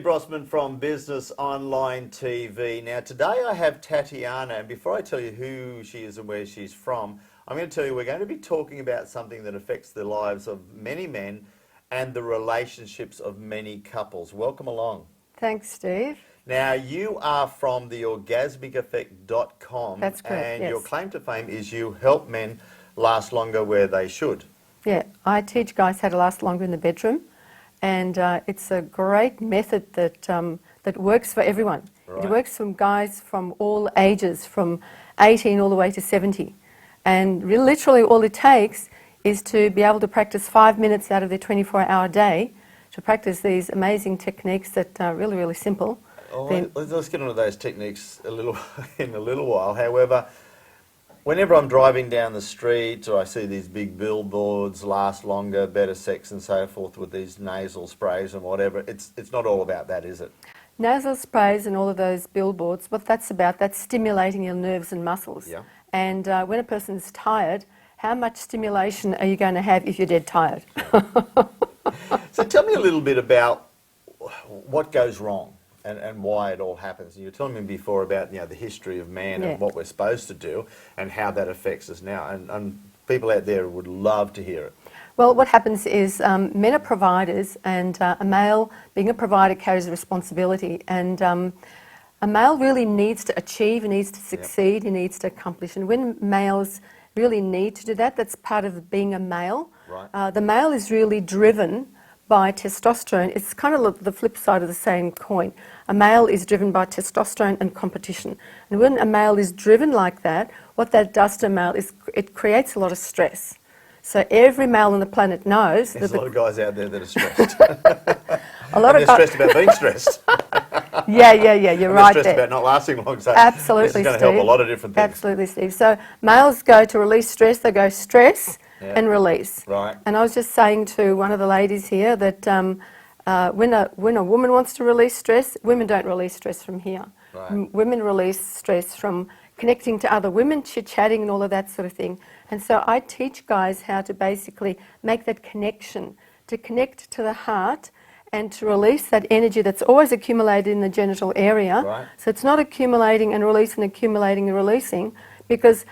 Brossman from Business Online TV. Now today I have Tatiana, and before I tell you who she is and where she's from, I'm going to tell you we're going to be talking about something that affects the lives of many men and the relationships of many couples. Welcome along. Thanks, Steve. Now you are from the Orgasmiceffect.com. That's correct, and yes. your claim to fame is you help men last longer where they should. Yeah, I teach guys how to last longer in the bedroom. And it's a great method that that works for everyone. Right. It works from guys from all ages, from 18 all the way to 70. And literally all it takes is to be able to practice 5 minutes out of their 24-hour day to practice these amazing techniques that are really, really simple. Oh, let's get into those techniques in a little while. However, whenever I'm driving down the street or I see these big billboards, last longer, better sex and so forth with these nasal sprays and whatever, it's not all about that, is it? Nasal sprays and all of those billboards, what that's about, that's stimulating your nerves and muscles. Yeah. And when a person's tired, how much stimulation are you going to have if you're dead tired? So tell me a little bit about what goes wrong and why it all happens. You were telling me before about the history of man and what we're supposed to do and how that affects us now. And people out there would love to hear it. Well, what happens is men are providers, and a male, being a provider, carries a responsibility. And a male really needs to achieve, he needs to succeed, he needs to accomplish. And when males really need to do that, that's part of being a male. Right. The male is really driven by testosterone. It's kind of the flip side of the same coin. A male is driven by testosterone and competition. And when a male is driven like that, what that does to a male is it creates a lot of stress. So every male on the planet knows There's that a lot of guys out there that are stressed. a lot and they're stressed about being stressed. Yeah, you're and right they're stressed there. about not lasting long. So Absolutely, this is going to Steve. help a lot of different things. Absolutely, Steve. So males go to release stress, they go stress and release. Right. And I was just saying to one of the ladies here that when a woman wants to release stress, women don't release stress from here. Right. Women release stress from connecting to other women, chit-chatting and all of that sort of thing. And so I teach guys how to basically make that connection, to connect to the heart and to release that energy that's always accumulated in the genital area. Right. So it's not accumulating and releasing, accumulating and releasing, because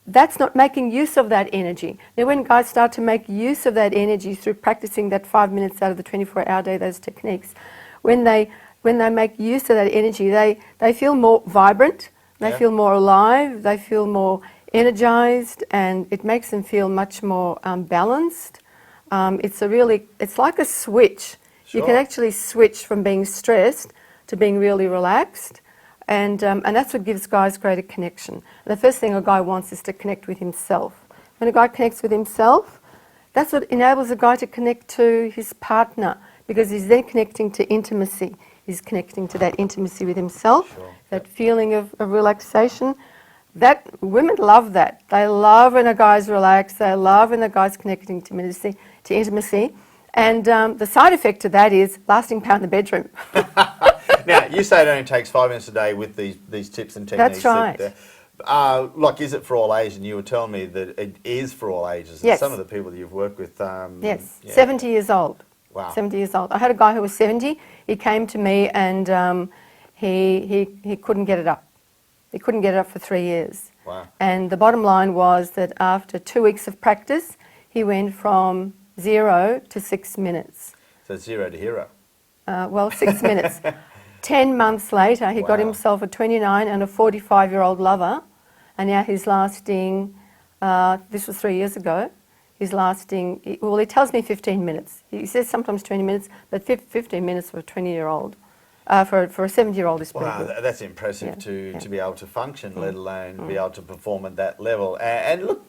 that's not making use of that energy. Now when guys start to make use of that energy through practicing that 5 minutes out of the 24-hour day, those techniques, when they make use of that energy, they feel more vibrant, they feel more alive, they feel more energized, and it makes them feel much more balanced. It's like a switch. Sure. You can actually switch from being stressed to being really relaxed, and that's what gives guys greater connection. And the first thing a guy wants is to connect with himself. When a guy connects with himself, that's what enables a guy to connect to his partner, because he's then connecting to intimacy. He's connecting to that intimacy with himself, that feeling of relaxation. That women love that. They love when a guy's relaxed. They love when a guy's connecting to intimacy. And the side effect of that is lasting power in the bedroom. Now, you say it only takes 5 minutes a day with these tips and techniques. That's right. Like, is it for all ages? And you were telling me that it is for all ages. Yes. Some of the people that you've worked with... Yes, 70 years old. Wow. 70 years old. I had a guy who was 70. He came to me and he couldn't get it up. He couldn't get it up for 3 years. Wow. And the bottom line was that after 2 weeks of practice, he went from 0 to 6 minutes. So 0 to hero. 6 minutes. 10 months later, he got himself a 29 and a 45-year-old lover, and now he's lasting, this was 3 years ago, he's lasting, well, he tells me 15 minutes. He says sometimes 20 minutes, but 15 minutes for a 20-year-old. For a 70-year-old is pretty good. That's impressive to be able to function, let alone be able to perform at that level. And look,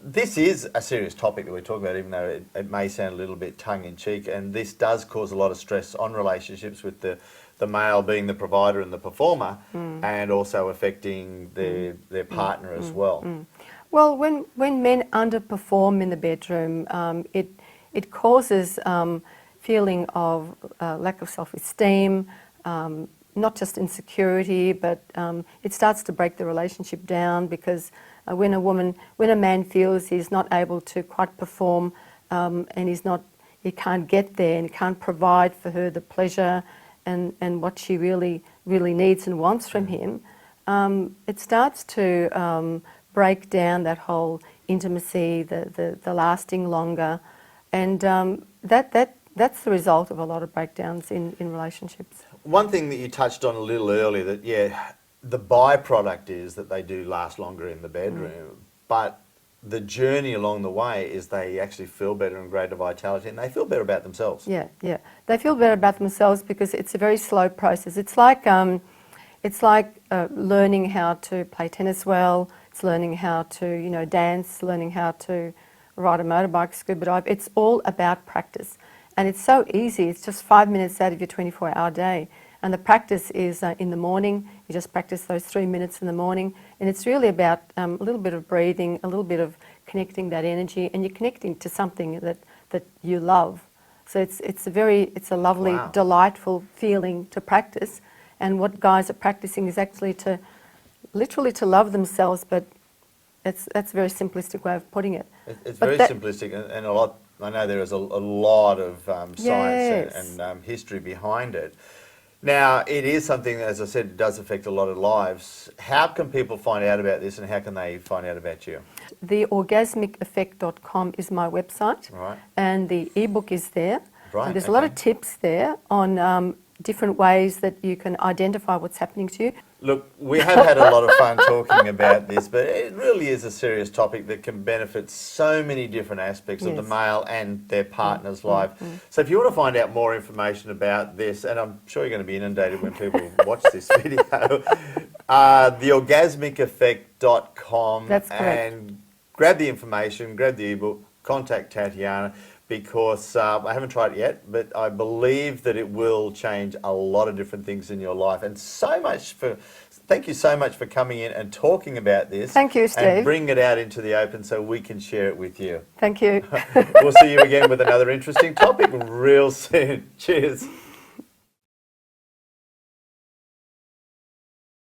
this is a serious topic that we're talking about, even though it may sound a little bit tongue-in-cheek, and this does cause a lot of stress on relationships with the male being the provider and the performer, and also affecting their partner as well. Well, when men underperform in the bedroom, it causes feeling of lack of self-esteem, not just insecurity, but it starts to break the relationship down, because when a man feels he's not able to quite perform, and he can't get there and he can't provide for her the pleasure and what she really needs and wants from him, it starts to break down that whole intimacy, the lasting longer, and that's the result of a lot of breakdowns in relationships. One thing that you touched on a little earlier, that the byproduct is that they do last longer in the bedroom, but the journey along the way is they actually feel better and greater vitality, and they feel better about themselves. Yeah. They feel better about themselves because it's a very slow process. It's like learning how to play tennis well. It's learning how to dance, learning how to ride a motorbike, scuba dive. It's all about practice, and it's so easy. It's just 5 minutes out of your 24-hour day. And the practice is in the morning. You just practice those 3 minutes in the morning. And it's really about a little bit of breathing, a little bit of connecting that energy, and you're connecting to something that you love. So it's a lovely, Wow. delightful feeling to practice. And what guys are practicing is actually literally to love themselves, but that's a very simplistic way of putting it. It's But very simplistic, and a lot. I know there is a lot of science Yes. and history behind it. Now, it is something, as I said, it does affect a lot of lives. How can people find out about this, and how can they find out about you? The orgasmiceffect.com is my website, Right. and the ebook is there. Right, And there's a lot of okay. tips there on different ways that you can identify what's happening to you. Look, we have had a lot of fun talking about this, but it really is a serious topic that can benefit so many different aspects of the Yes. male and their partner's life. So if you want to find out more information about this, and I'm sure you're going to be inundated when people watch this video, theorgasmiceffect.com. That's correct. And grab the information, grab the ebook, contact Tatiana, because I haven't tried it yet, but I believe that it will change a lot of different things in your life. And thank you so much for coming in and talking about this. Thank you, Steve. And bringing it out into the open so we can share it with you. Thank you. We'll see you again with another interesting topic real soon. Cheers.